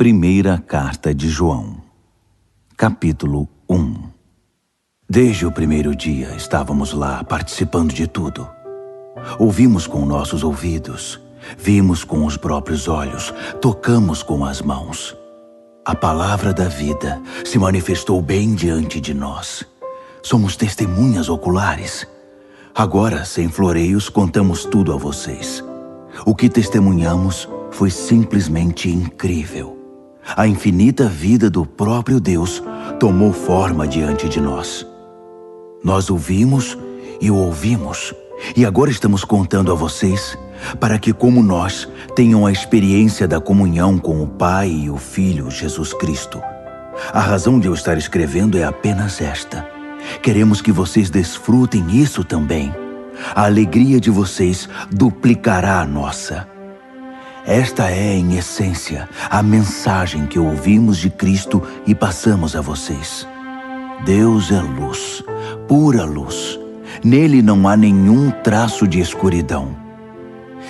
Primeira Carta de João, capítulo 1. Desde o primeiro dia estávamos lá participando de tudo. Ouvimos com nossos ouvidos, vimos com os próprios olhos, tocamos com as mãos. A palavra da vida se manifestou bem diante de nós. Somos testemunhas oculares. Agora, sem floreios, contamos tudo a vocês. O que testemunhamos foi simplesmente incrível. A infinita vida do próprio Deus tomou forma diante de nós. Nós o vimos e o ouvimos, e agora estamos contando a vocês, para que, como nós, tenham a experiência da comunhão com o Pai e o Filho Jesus Cristo. A razão de eu estar escrevendo é apenas esta. Queremos que vocês desfrutem isso também. A alegria de vocês duplicará a nossa. Esta é, em essência, a mensagem que ouvimos de Cristo e passamos a vocês. Deus é luz, pura luz. Nele não há nenhum traço de escuridão.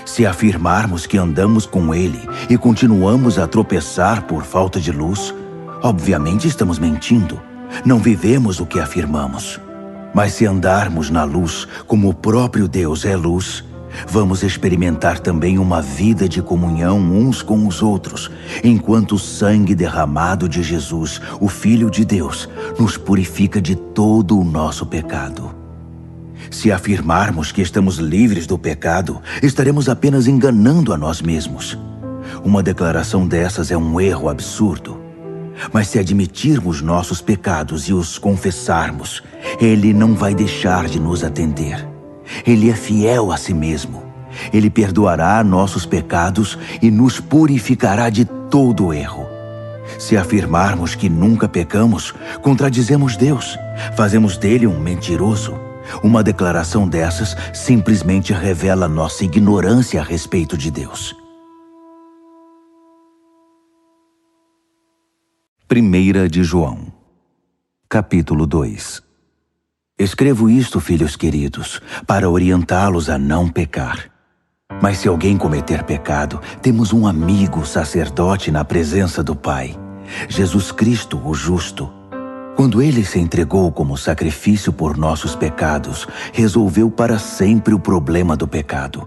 Se afirmarmos que andamos com Ele e continuamos a tropeçar por falta de luz, obviamente estamos mentindo. Não vivemos o que afirmamos. Mas se andarmos na luz, como o próprio Deus é luz, vamos experimentar também uma vida de comunhão uns com os outros, enquanto o sangue derramado de Jesus, o Filho de Deus, nos purifica de todo o nosso pecado. Se afirmarmos que estamos livres do pecado, estaremos apenas enganando a nós mesmos. Uma declaração dessas é um erro absurdo. Mas se admitirmos nossos pecados e os confessarmos, Ele não vai deixar de nos atender. Ele é fiel a si mesmo. Ele perdoará nossos pecados e nos purificará de todo erro. Se afirmarmos que nunca pecamos, contradizemos Deus. Fazemos dele um mentiroso. Uma declaração dessas simplesmente revela nossa ignorância a respeito de Deus. Primeira de João, capítulo 2. Escrevo isto, filhos queridos, para orientá-los a não pecar. Mas se alguém cometer pecado, temos um amigo sacerdote na presença do Pai, Jesus Cristo, o justo. Quando Ele se entregou como sacrifício por nossos pecados, resolveu para sempre o problema do pecado.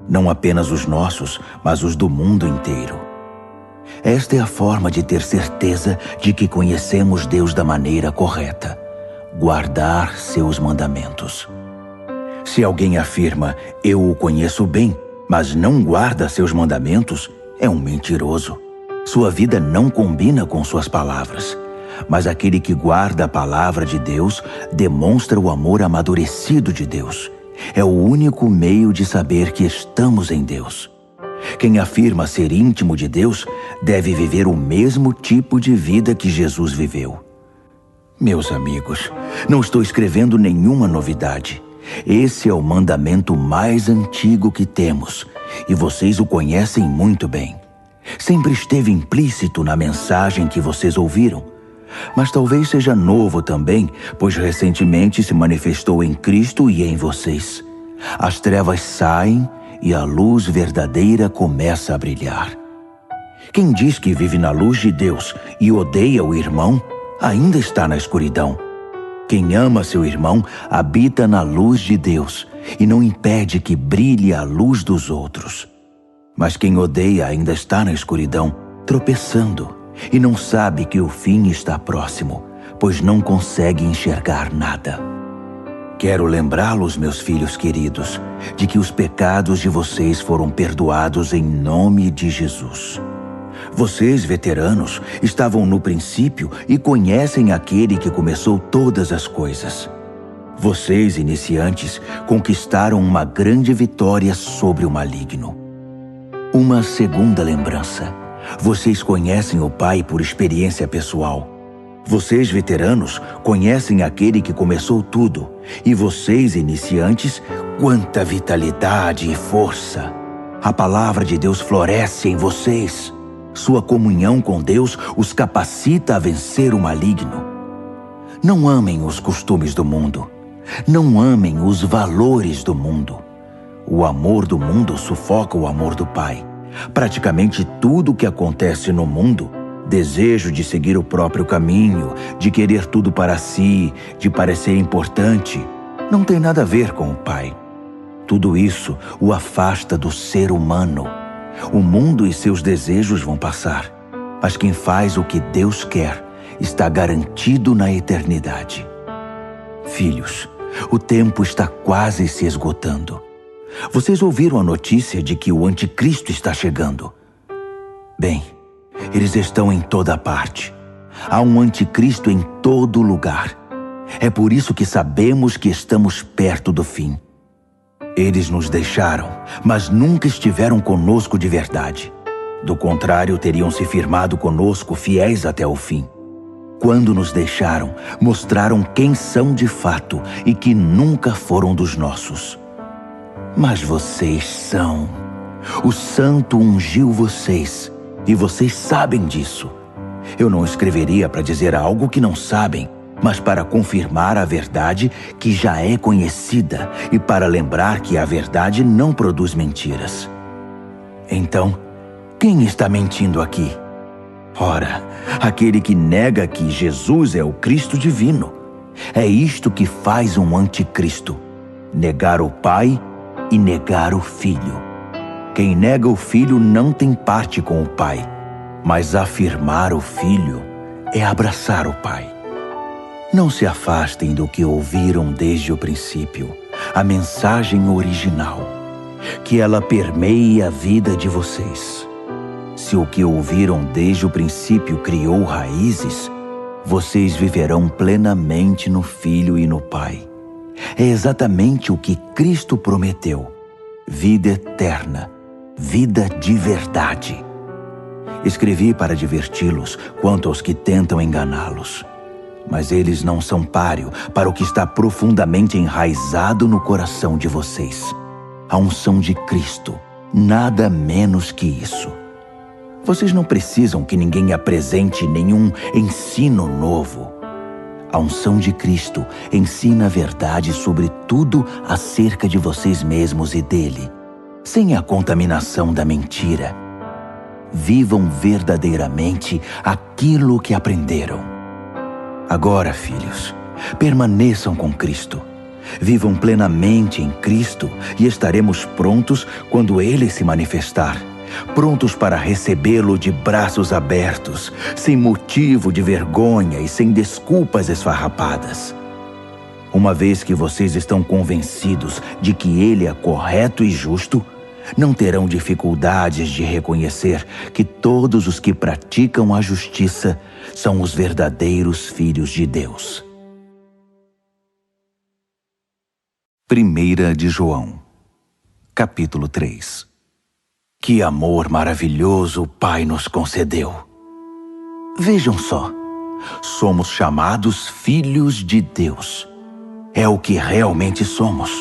Não apenas os nossos, mas os do mundo inteiro. Esta é a forma de ter certeza de que conhecemos Deus da maneira correta: guardar seus mandamentos. Se alguém afirma, eu o conheço bem, mas não guarda seus mandamentos, é um mentiroso. Sua vida não combina com suas palavras. Mas aquele que guarda a palavra de Deus demonstra o amor amadurecido de Deus. É o único meio de saber que estamos em Deus. Quem afirma ser íntimo de Deus deve viver o mesmo tipo de vida que Jesus viveu. Meus amigos, não estou escrevendo nenhuma novidade. Esse é o mandamento mais antigo que temos, e vocês o conhecem muito bem. Sempre esteve implícito na mensagem que vocês ouviram, mas talvez seja novo também, pois recentemente se manifestou em Cristo e em vocês. As trevas saem e a luz verdadeira começa a brilhar. Quem diz que vive na luz de Deus e odeia o irmão, ainda está na escuridão. Quem ama seu irmão habita na luz de Deus e não impede que brilhe a luz dos outros. Mas quem odeia ainda está na escuridão, tropeçando, e não sabe que o fim está próximo, pois não consegue enxergar nada. Quero lembrá-los, meus filhos queridos, de que os pecados de vocês foram perdoados em nome de Jesus. Vocês, veteranos, estavam no princípio e conhecem aquele que começou todas as coisas. Vocês, iniciantes, conquistaram uma grande vitória sobre o maligno. Uma segunda lembrança. Vocês conhecem o Pai por experiência pessoal. Vocês, veteranos, conhecem aquele que começou tudo. E vocês, iniciantes, quanta vitalidade e força! A palavra de Deus floresce em vocês. Sua comunhão com Deus os capacita a vencer o maligno. Não amem os costumes do mundo. Não amem os valores do mundo. O amor do mundo sufoca o amor do Pai. Praticamente tudo o que acontece no mundo Desejo de seguir o próprio caminho, de querer tudo para si, de parecer importante, não tem nada a ver com o Pai. Tudo isso o afasta do ser humano. O mundo e seus desejos vão passar, mas quem faz o que Deus quer está garantido na eternidade. Filhos, o tempo está quase se esgotando. Vocês ouviram a notícia de que o anticristo está chegando? Bem, eles estão em toda parte. Há um anticristo em todo lugar. É por isso que sabemos que estamos perto do fim. Eles nos deixaram, mas nunca estiveram conosco de verdade. Do contrário, teriam se firmado conosco fiéis até o fim. Quando nos deixaram, mostraram quem são de fato e que nunca foram dos nossos. Mas vocês são. O Santo ungiu vocês, e vocês sabem disso. Eu não escreveria para dizer algo que não sabem, mas para confirmar a verdade que já é conhecida e para lembrar que a verdade não produz mentiras. Então, quem está mentindo aqui? Ora, aquele que nega que Jesus é o Cristo divino. É isto que faz um anticristo: negar o Pai e negar o Filho. Quem nega o Filho não tem parte com o Pai, mas afirmar o Filho é abraçar o Pai. Não se afastem do que ouviram desde o princípio, a mensagem original, que ela permeie a vida de vocês. Se o que ouviram desde o princípio criou raízes, vocês viverão plenamente no Filho e no Pai. É exatamente o que Cristo prometeu: vida eterna, vida de verdade. Escrevi para diverti-los quanto aos que tentam enganá-los. Mas eles não são páreo para o que está profundamente enraizado no coração de vocês: a unção de Cristo, nada menos que isso. Vocês não precisam que ninguém apresente nenhum ensino novo. A unção de Cristo ensina a verdade sobre tudo acerca de vocês mesmos e dele, sem a contaminação da mentira. Vivam verdadeiramente aquilo que aprenderam. Agora, filhos, permaneçam com Cristo. Vivam plenamente em Cristo e estaremos prontos quando Ele se manifestar. Prontos para recebê-lo de braços abertos, sem motivo de vergonha e sem desculpas esfarrapadas. Uma vez que vocês estão convencidos de que Ele é correto e justo, não terão dificuldades de reconhecer que todos os que praticam a justiça são os verdadeiros filhos de Deus. 1 de João, capítulo 3. Que amor maravilhoso o Pai nos concedeu! Vejam só, somos chamados filhos de Deus. É o que realmente somos.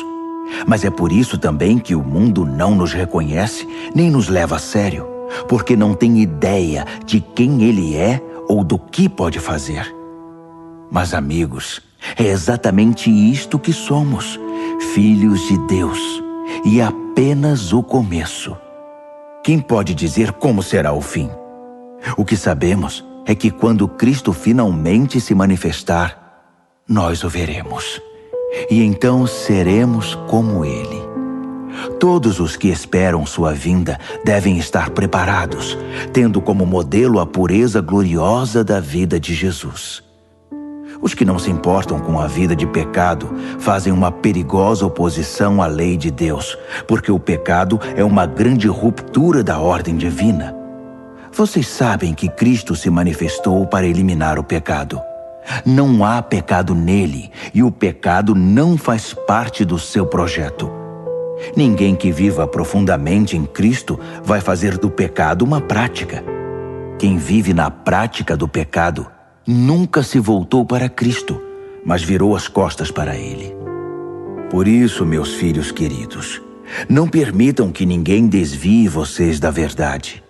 Mas é por isso também que o mundo não nos reconhece nem nos leva a sério, porque não tem ideia de quem Ele é ou do que pode fazer. Mas, amigos, é exatamente isto que somos, filhos de Deus, e é apenas o começo. Quem pode dizer como será o fim? O que sabemos é que quando Cristo finalmente se manifestar, nós o veremos. E então seremos como Ele. Todos os que esperam sua vinda devem estar preparados, tendo como modelo a pureza gloriosa da vida de Jesus. Os que não se importam com a vida de pecado fazem uma perigosa oposição à lei de Deus, porque o pecado é uma grande ruptura da ordem divina. Vocês sabem que Cristo se manifestou para eliminar o pecado. Não há pecado nele, e o pecado não faz parte do seu projeto. Ninguém que viva profundamente em Cristo vai fazer do pecado uma prática. Quem vive na prática do pecado nunca se voltou para Cristo, mas virou as costas para Ele. Por isso, meus filhos queridos, não permitam que ninguém desvie vocês da verdade.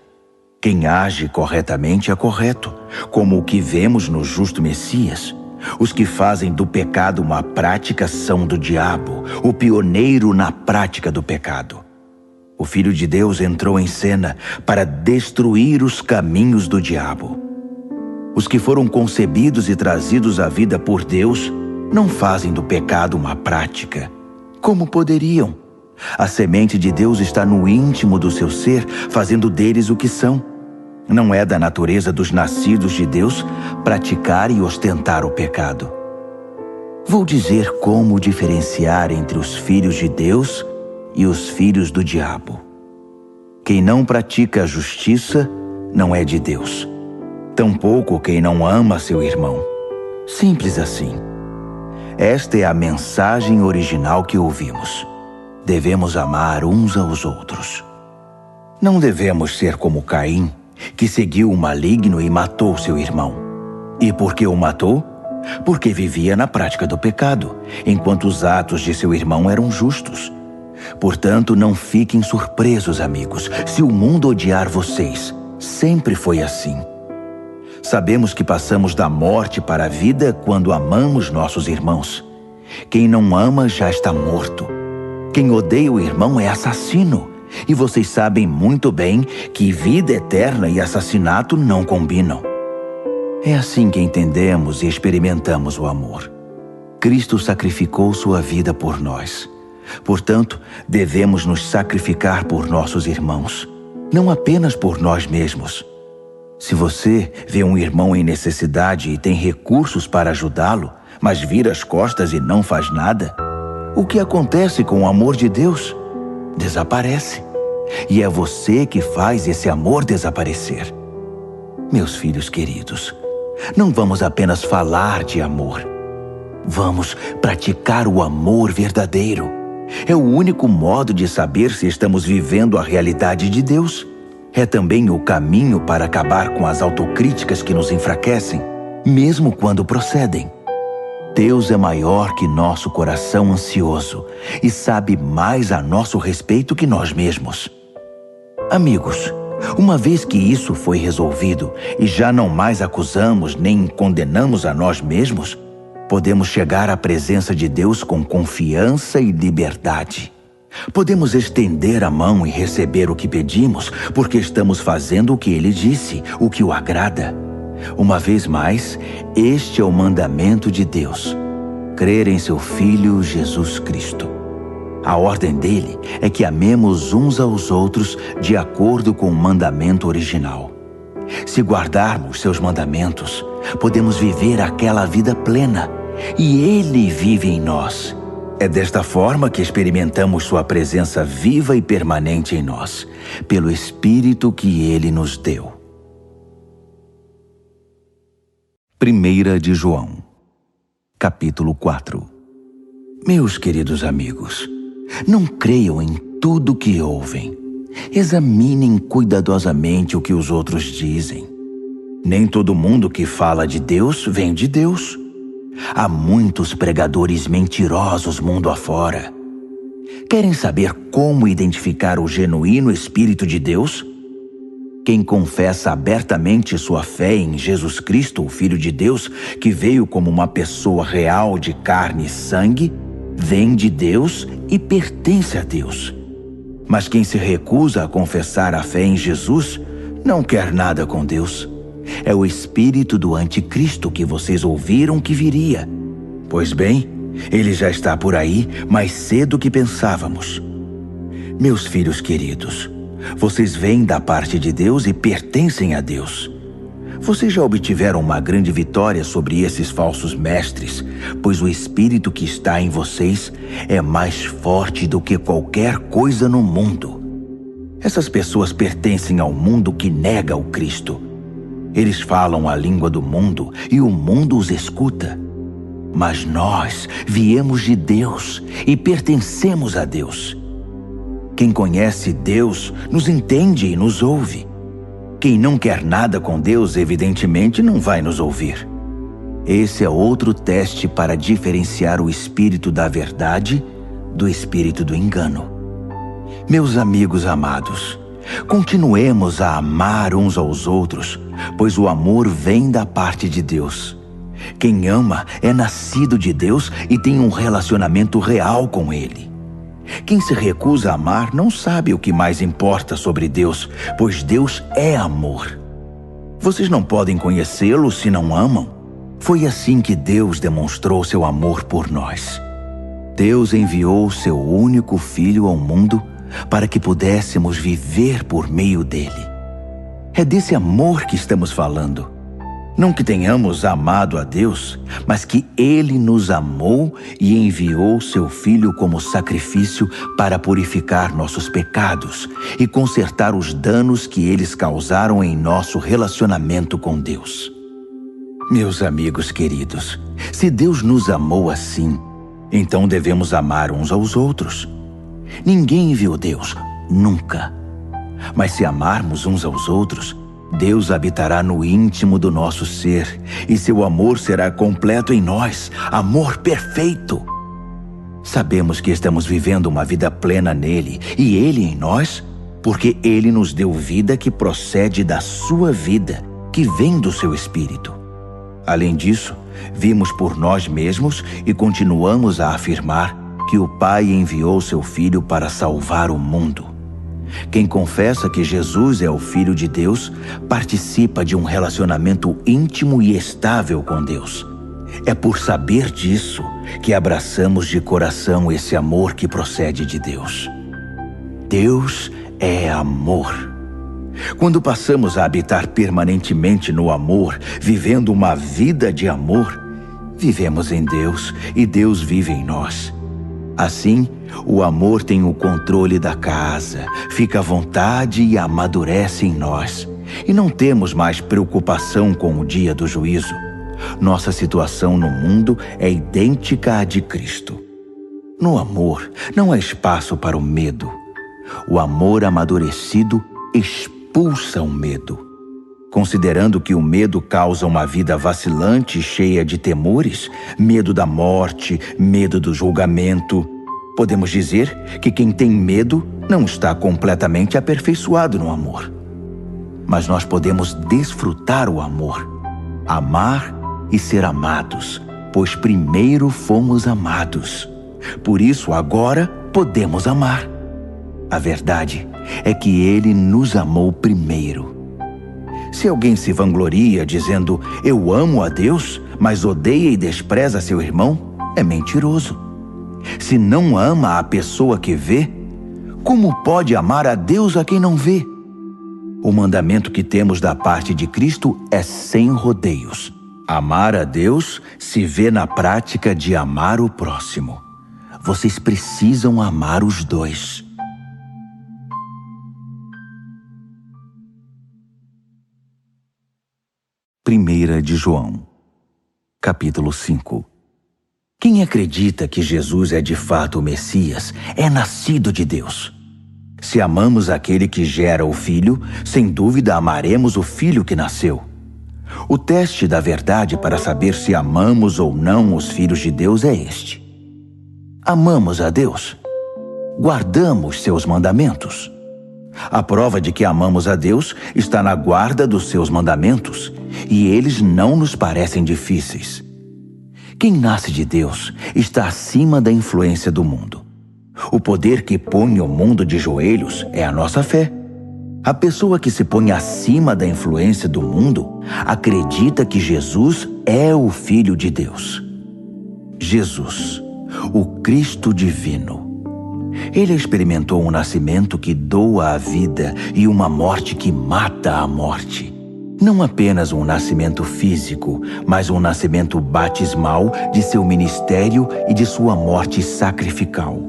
Quem age corretamente é correto, como o que vemos no justo Messias. Os que fazem do pecado uma prática são do diabo, o pioneiro na prática do pecado. O Filho de Deus entrou em cena para destruir os caminhos do diabo. Os que foram concebidos e trazidos à vida por Deus não fazem do pecado uma prática. Como poderiam? A semente de Deus está no íntimo do seu ser, fazendo deles o que são. Não é da natureza dos nascidos de Deus praticar e ostentar o pecado. Vou dizer como diferenciar entre os filhos de Deus e os filhos do diabo. Quem não pratica a justiça não é de Deus. Tampouco quem não ama seu irmão. Simples assim. Esta é a mensagem original que ouvimos. Devemos amar uns aos outros. Não devemos ser como Caim, que seguiu o maligno e matou seu irmão. E por que o matou? Porque vivia na prática do pecado, enquanto os atos de seu irmão eram justos. Portanto, não fiquem surpresos, amigos, se o mundo odiar vocês. Sempre foi assim. Sabemos que passamos da morte para a vida quando amamos nossos irmãos. Quem não ama já está morto. Quem odeia o irmão é assassino. E vocês sabem muito bem que vida eterna e assassinato não combinam. É assim que entendemos e experimentamos o amor. Cristo sacrificou sua vida por nós. Portanto, devemos nos sacrificar por nossos irmãos, não apenas por nós mesmos. Se você vê um irmão em necessidade e tem recursos para ajudá-lo, mas vira as costas e não faz nada, o que acontece com o amor de Deus? Desaparece. E é você que faz esse amor desaparecer. Meus filhos queridos, não vamos apenas falar de amor. Vamos praticar o amor verdadeiro. É o único modo de saber se estamos vivendo a realidade de Deus. É também o caminho para acabar com as autocríticas que nos enfraquecem, mesmo quando procedem. Deus é maior que nosso coração ansioso e sabe mais a nosso respeito que nós mesmos. Amigos, uma vez que isso foi resolvido e já não mais acusamos nem condenamos a nós mesmos, podemos chegar à presença de Deus com confiança e liberdade. Podemos estender a mão e receber o que pedimos, porque estamos fazendo o que Ele disse, o que o agrada. Uma vez mais, este é o mandamento de Deus: crer em seu Filho Jesus Cristo. A ordem dele é que amemos uns aos outros de acordo com o mandamento original. Se guardarmos seus mandamentos, podemos viver aquela vida plena, e Ele vive em nós. É desta forma que experimentamos sua presença viva e permanente em nós, pelo Espírito que Ele nos deu. 1 de João, capítulo 4. Meus queridos amigos, não creiam em tudo que ouvem. Examinem cuidadosamente o que os outros dizem. Nem todo mundo que fala de Deus vem de Deus. Há muitos pregadores mentirosos mundo afora. Querem saber como identificar o genuíno Espírito de Deus? Quem confessa abertamente sua fé em Jesus Cristo, o Filho de Deus, que veio como uma pessoa real de carne e sangue, vem de Deus e pertence a Deus. Mas quem se recusa a confessar a fé em Jesus, não quer nada com Deus. É o espírito do anticristo que vocês ouviram que viria. Pois bem, ele já está por aí mais cedo que pensávamos. Meus filhos queridos, vocês vêm da parte de Deus e pertencem a Deus. Vocês já obtiveram uma grande vitória sobre esses falsos mestres, pois o espírito que está em vocês é mais forte do que qualquer coisa no mundo. Essas pessoas pertencem ao mundo que nega o Cristo. Eles falam a língua do mundo e o mundo os escuta. Mas nós viemos de Deus e pertencemos a Deus. Quem conhece Deus nos entende e nos ouve. Quem não quer nada com Deus, evidentemente, não vai nos ouvir. Esse é outro teste para diferenciar o espírito da verdade do espírito do engano. Meus amigos amados, continuemos a amar uns aos outros, pois o amor vem da parte de Deus. Quem ama é nascido de Deus e tem um relacionamento real com Ele. Quem se recusa a amar não sabe o que mais importa sobre Deus, pois Deus é amor. Vocês não podem conhecê-lo se não amam. Foi assim que Deus demonstrou seu amor por nós. Deus enviou seu único Filho ao mundo para que pudéssemos viver por meio dele. É desse amor que estamos falando. Não que tenhamos amado a Deus, mas que Ele nos amou e enviou seu Filho como sacrifício para purificar nossos pecados e consertar os danos que eles causaram em nosso relacionamento com Deus. Meus amigos queridos, se Deus nos amou assim, então devemos amar uns aos outros. Ninguém viu Deus, nunca. Mas se amarmos uns aos outros, Deus habitará no íntimo do nosso ser e seu amor será completo em nós, amor perfeito. Sabemos que estamos vivendo uma vida plena nele e ele em nós, porque ele nos deu vida que procede da sua vida, que vem do seu Espírito. Além disso, vimos por nós mesmos e continuamos a afirmar que o Pai enviou seu Filho para salvar o mundo. Quem confessa que Jesus é o Filho de Deus, participa de um relacionamento íntimo e estável com Deus. É por saber disso que abraçamos de coração esse amor que procede de Deus. Deus é amor. Quando passamos a habitar permanentemente no amor, vivendo uma vida de amor, vivemos em Deus e Deus vive em nós. Assim, o amor tem o controle da casa, fica à vontade e amadurece em nós. E não temos mais preocupação com o dia do juízo. Nossa situação no mundo é idêntica à de Cristo. No amor, não há espaço para o medo. O amor amadurecido expulsa o medo. Considerando que o medo causa uma vida vacilante e cheia de temores, medo da morte, medo do julgamento, podemos dizer que quem tem medo não está completamente aperfeiçoado no amor. Mas nós podemos desfrutar o amor, amar e ser amados, pois primeiro fomos amados. Por isso agora podemos amar. A verdade é que Ele nos amou primeiro. Se alguém se vangloria dizendo, eu amo a Deus, mas odeia e despreza seu irmão, é mentiroso. Se não ama a pessoa que vê, como pode amar a Deus a quem não vê? O mandamento que temos da parte de Cristo é sem rodeios. Amar a Deus se vê na prática de amar o próximo. Vocês precisam amar os dois. 1 de João, capítulo 5. Quem acredita que Jesus é de fato o Messias é nascido de Deus. Se amamos aquele que gera o Filho, sem dúvida amaremos o Filho que nasceu. O teste da verdade para saber se amamos ou não os filhos de Deus é este: amamos a Deus? Guardamos seus mandamentos? A prova de que amamos a Deus está na guarda dos seus mandamentos, e eles não nos parecem difíceis. Quem nasce de Deus está acima da influência do mundo. O poder que põe o mundo de joelhos é a nossa fé. A pessoa que se põe acima da influência do mundo acredita que Jesus é o Filho de Deus. Jesus, o Cristo divino. Ele experimentou um nascimento que doa a vida e uma morte que mata a morte. Não apenas um nascimento físico, mas um nascimento batismal de seu ministério e de sua morte sacrificial.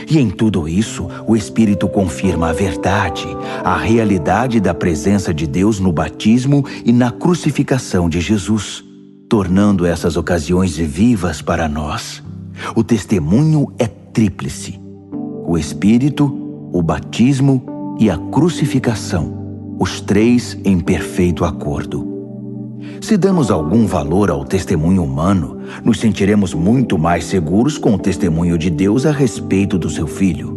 E em tudo isso, o Espírito confirma a verdade, a realidade da presença de Deus no batismo e na crucificação de Jesus, tornando essas ocasiões vivas para nós. O testemunho é tríplice: o Espírito, o batismo e a crucificação, os três em perfeito acordo. Se damos algum valor ao testemunho humano, nos sentiremos muito mais seguros com o testemunho de Deus a respeito do seu Filho.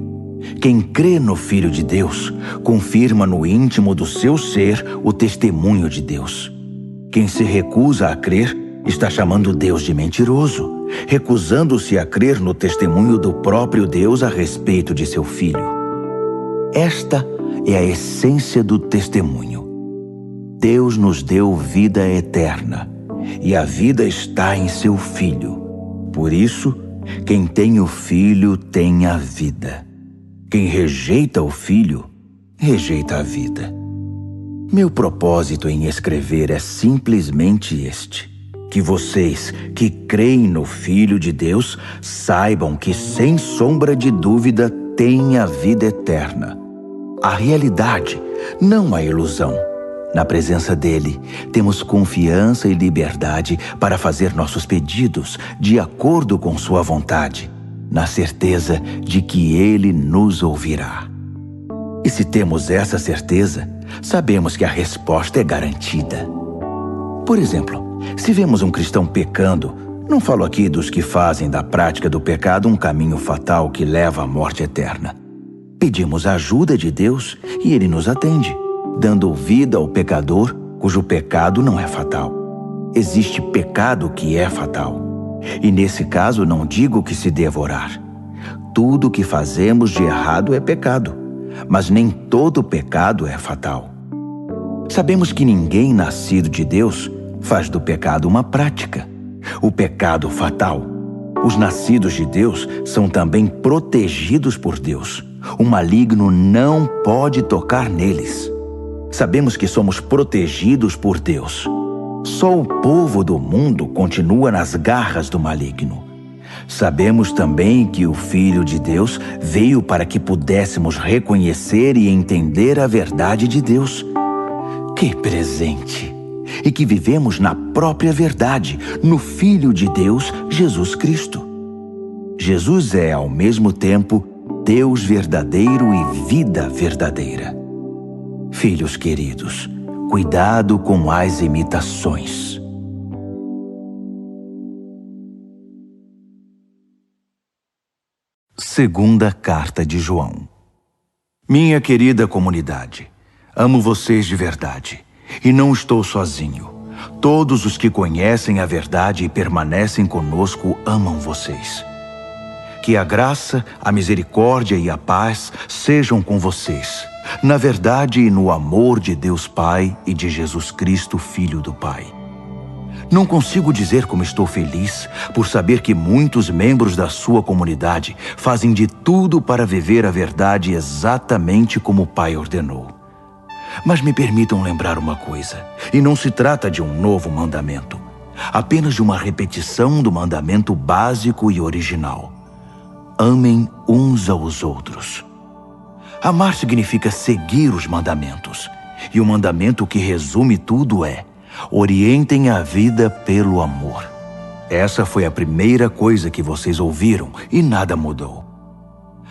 Quem crê no Filho de Deus, confirma no íntimo do seu ser o testemunho de Deus. Quem se recusa a crer, está chamando Deus de mentiroso, recusando-se a crer no testemunho do próprio Deus a respeito de seu Filho. Esta é a essência do testemunho. Deus nos deu vida eterna, e a vida está em seu Filho. Por isso, quem tem o Filho tem a vida. Quem rejeita o Filho, rejeita a vida. Meu propósito em escrever é simplesmente este: que vocês que creem no Filho de Deus saibam que, sem sombra de dúvida, têm a vida eterna. A realidade, não a ilusão. Na presença dele, temos confiança e liberdade para fazer nossos pedidos de acordo com sua vontade, na certeza de que ele nos ouvirá. E se temos essa certeza, sabemos que a resposta é garantida. Por exemplo, se vemos um cristão pecando, não falo aqui dos que fazem da prática do pecado um caminho fatal que leva à morte eterna. Pedimos a ajuda de Deus e ele nos atende, dando vida ao pecador cujo pecado não é fatal. Existe pecado que é fatal. E nesse caso não digo que se deva orar. Tudo que fazemos de errado é pecado, mas nem todo pecado é fatal. Sabemos que ninguém nascido de Deus faz do pecado uma prática. O pecado fatal. Os nascidos de Deus são também protegidos por Deus. O maligno não pode tocar neles. Sabemos que somos protegidos por Deus. Só o povo do mundo continua nas garras do maligno. Sabemos também que o Filho de Deus veio para que pudéssemos reconhecer e entender a verdade de Deus. Que presente! E que vivemos na própria verdade, no Filho de Deus, Jesus Cristo. Jesus é, ao mesmo tempo, Deus verdadeiro e vida verdadeira. Filhos queridos, cuidado com as imitações. Segunda Carta de João. Minha querida comunidade, amo vocês de verdade, e não estou sozinho. Todos os que conhecem a verdade e permanecem conosco amam vocês. Que a graça, a misericórdia e a paz sejam com vocês, na verdade e no amor de Deus Pai e de Jesus Cristo, Filho do Pai. Não consigo dizer como estou feliz por saber que muitos membros da sua comunidade fazem de tudo para viver a verdade exatamente como o Pai ordenou. Mas me permitam lembrar uma coisa, e não se trata de um novo mandamento, apenas de uma repetição do mandamento básico e original. Amem uns aos outros. Amar significa seguir os mandamentos, e o mandamento que resume tudo é: orientem a vida pelo amor. Essa foi a primeira coisa que vocês ouviram e nada mudou.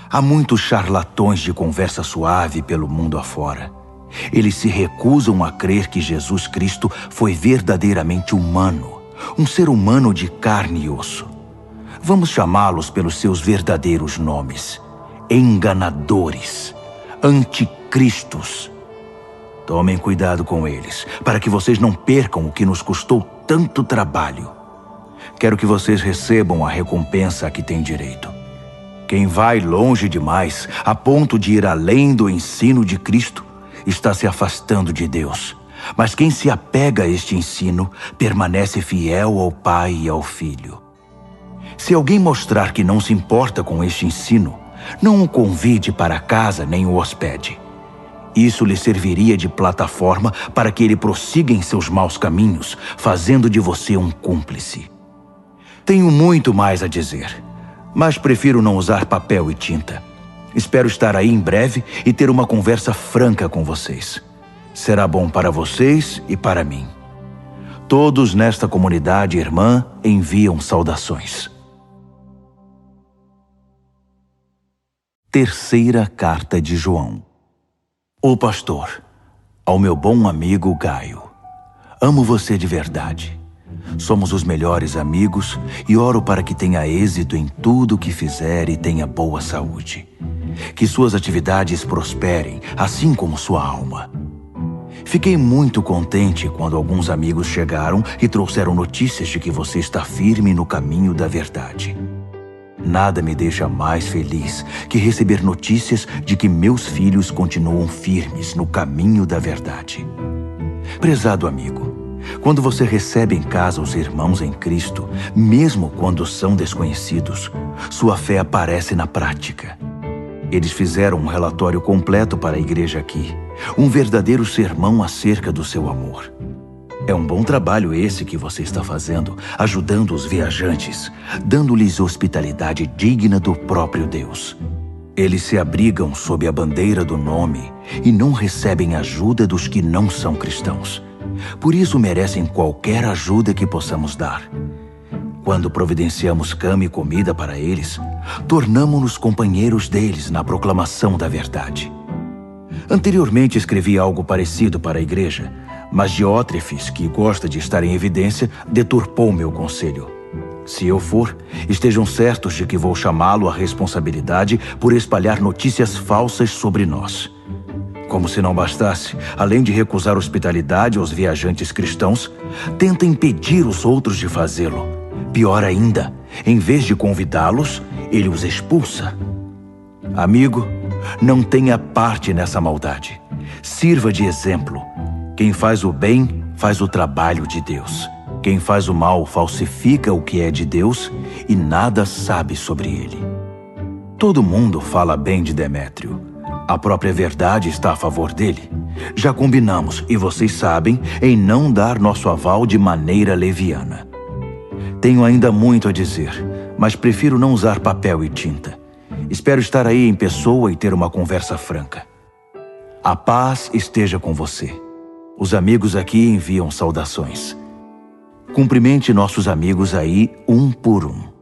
Há muitos charlatões de conversa suave pelo mundo afora. Eles se recusam a crer que Jesus Cristo foi verdadeiramente humano, um ser humano de carne e osso. Vamos chamá-los pelos seus verdadeiros nomes: enganadores, anticristos. Tomem cuidado com eles, para que vocês não percam o que nos custou tanto trabalho. Quero que vocês recebam a recompensa a que têm direito. Quem vai longe demais, a ponto de ir além do ensino de Cristo, está se afastando de Deus. Mas quem se apega a este ensino, permanece fiel ao Pai e ao Filho. Se alguém mostrar que não se importa com este ensino, não o convide para casa nem o hospede. Isso lhe serviria de plataforma para que ele prossiga em seus maus caminhos, fazendo de você um cúmplice. Tenho muito mais a dizer, mas prefiro não usar papel e tinta. Espero estar aí em breve e ter uma conversa franca com vocês. Será bom para vocês e para mim. Todos nesta comunidade irmã enviam saudações. Terceira Carta de João. O pastor, ao meu bom amigo Gaio. Amo você de verdade. Somos os melhores amigos e oro para que tenha êxito em tudo o que fizer e tenha boa saúde. Que suas atividades prosperem, assim como sua alma. Fiquei muito contente quando alguns amigos chegaram e trouxeram notícias de que você está firme no caminho da verdade. Nada me deixa mais feliz que receber notícias de que meus filhos continuam firmes no caminho da verdade. Prezado amigo, quando você recebe em casa os irmãos em Cristo, mesmo quando são desconhecidos, sua fé aparece na prática. Eles fizeram um relatório completo para a igreja aqui, um verdadeiro sermão acerca do seu amor. É um bom trabalho esse que você está fazendo, ajudando os viajantes, dando-lhes hospitalidade digna do próprio Deus. Eles se abrigam sob a bandeira do nome e não recebem ajuda dos que não são cristãos. Por isso merecem qualquer ajuda que possamos dar. Quando providenciamos cama e comida para eles, tornamo-nos companheiros deles na proclamação da verdade. Anteriormente escrevi algo parecido para a igreja, mas Diótrefes, que gosta de estar em evidência, deturpou meu conselho. Se eu for, estejam certos de que vou chamá-lo à responsabilidade por espalhar notícias falsas sobre nós. Como se não bastasse, além de recusar hospitalidade aos viajantes cristãos, tenta impedir os outros de fazê-lo. Pior ainda, em vez de convidá-los, ele os expulsa. Amigo, não tenha parte nessa maldade. Sirva de exemplo. Quem faz o bem, faz o trabalho de Deus. Quem faz o mal falsifica o que é de Deus e nada sabe sobre ele. Todo mundo fala bem de Demétrio. A própria verdade está a favor dele. Já combinamos, e vocês sabem, em não dar nosso aval de maneira leviana. Tenho ainda muito a dizer, mas prefiro não usar papel e tinta. Espero estar aí em pessoa e ter uma conversa franca. A paz esteja com você. Os amigos aqui enviam saudações. Cumprimente nossos amigos aí um por um.